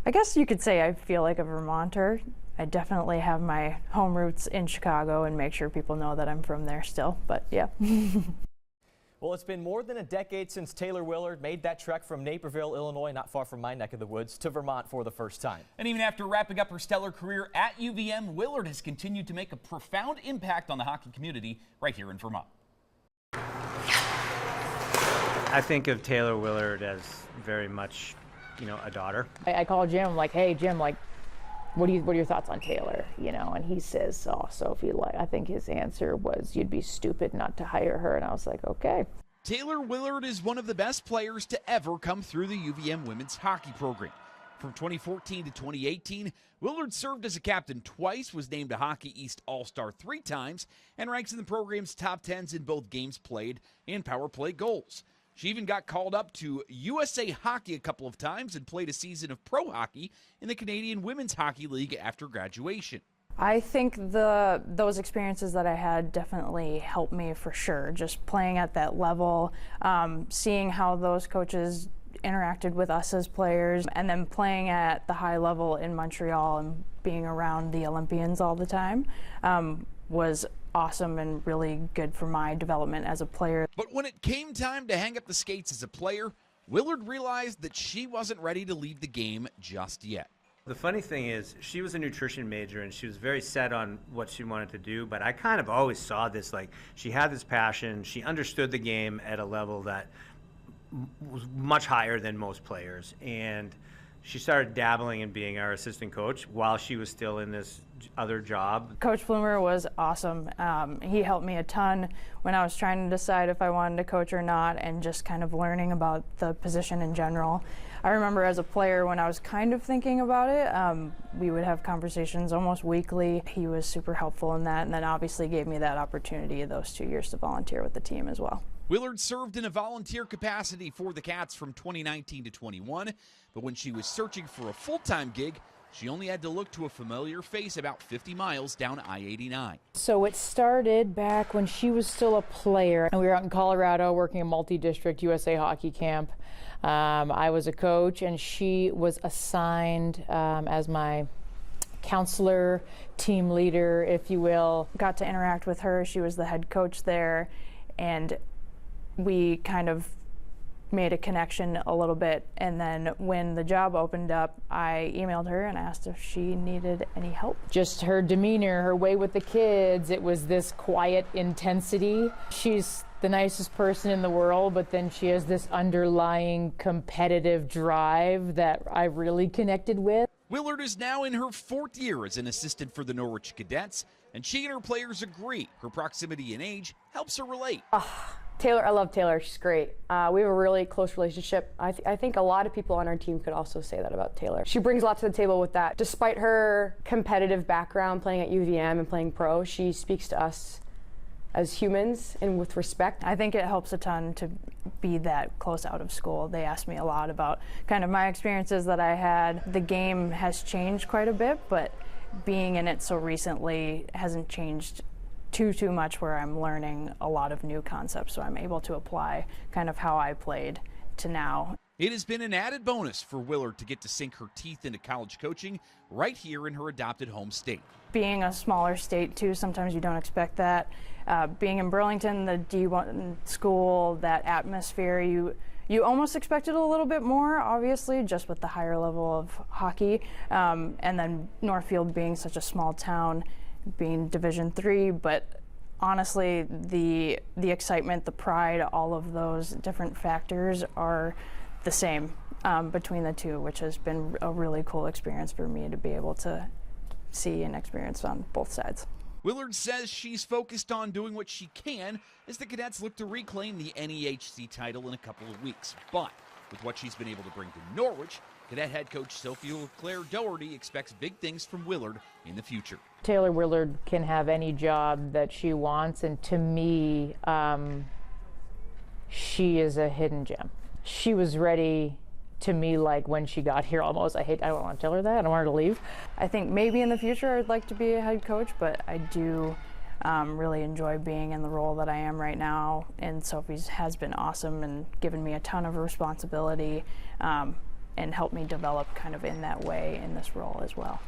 I guess you could say I feel like a Vermonter. I definitely have my home roots in Chicago and make sure people know that I'm from there still, but yeah. Well, it's been more than a decade since Taylor Willard made that trek from Naperville, Illinois, not far from my neck of the woods, to Vermont for the first time. And even after wrapping up her stellar career at UVM, Willard has continued to make a profound impact on the hockey community right here in Vermont. I think of Taylor Willard as very much, a daughter. I call Jim, like, hey, Jim, like, what are your thoughts on Taylor? And he says, oh, Sophie, I think his answer was, you'd be stupid not to hire her. And I was like, okay. Taylor Willard is one of the best players to ever come through the UVM women's hockey program. From 2014 to 2018, Willard served as a captain twice, was named a Hockey East All-Star 3 times, and ranks in the program's top 10s in both games played and power play goals. She even got called up to USA Hockey a couple of times and played a season of pro hockey in the Canadian Women's Hockey League after graduation. I think those experiences that I had definitely helped me for sure. Just playing at that level, seeing how those coaches interacted with us as players, and then playing at the high level in Montreal and being around the Olympians all the time was awesome and really good for my development as a player. But when it came time to hang up the skates as a player, Willard realized that she wasn't ready to leave the game just yet. The funny thing is, she was a nutrition major and she was very set on what she wanted to do, but I kind of always saw this, like, she had this passion, she understood the game at a level that was much higher than most players, and she started dabbling in being our assistant coach while she was still in this other job. Coach Bloomer was awesome. He helped me a ton when I was trying to decide if I wanted to coach or not, and just kind of learning about the position in general. I remember as a player when I was kind of thinking about it, we would have conversations almost weekly. He was super helpful in that, and then obviously gave me that opportunity those 2 years to volunteer with the team as well. Willard served in a volunteer capacity for the Cats from 2019 to 21, but when she was searching for a full-time gig, she only had to look to a familiar face about 50 miles down I-89. So it started back when she was still a player, and we were out in Colorado working a multi-district USA hockey camp. I was a coach, and she was assigned as my counselor, team leader, if you will. Got to interact with her. She was the head coach there, and we kind of made a connection a little bit, and then when the job opened up, I emailed her and asked if she needed any help. Just her demeanor, her way with the kids, it was this quiet intensity. She's the nicest person in the world, but then she has this underlying competitive drive that I really connected with. Willard is now in her 4th year as an assistant for the Norwich Cadets, and she and her players agree her proximity in age helps her relate. Taylor, I love Taylor. She's great. We have a really close relationship. I think a lot of people on our team could also say that about Taylor. She brings a lot to the table with that. Despite her competitive background playing at UVM and playing pro, she speaks to us as humans and with respect. I think it helps a ton to be that close out of school. They asked me a lot about kind of my experiences that I had. The game has changed quite a bit, but being in it so recently hasn't changed too much, where I'm learning a lot of new concepts, so I'm able to apply kind of how I played to now. It has been an added bonus for Willard to get to sink her teeth into college coaching right here in her adopted home state. Being a smaller state too, sometimes you don't expect that. Being in Burlington, the D1 school, that atmosphere, you almost expected a little bit more, obviously, just with the higher level of hockey. And then Northfield being such a small town, being Division III, but honestly, the excitement, the pride, all of those different factors are the same between the two, which has been a really cool experience for me to be able to see and experience on both sides. Willard says she's focused on doing what she can as the Cadets look to reclaim the NEHC title in a couple of weeks. But with what she's been able to bring to Norwich, Cadet head coach Sophie Leclaire Doherty expects big things from Willard in the future. Taylor Willard can have any job that she wants, and to me, she is a hidden gem. She was ready to me, like when she got here almost. I don't want to tell her that. I don't want her to leave. I think maybe in the future I'd like to be a head coach, but I do really enjoy being in the role that I am right now. And Sophie's has been awesome and given me a ton of responsibility. and helped me develop kind of in that way in this role as well.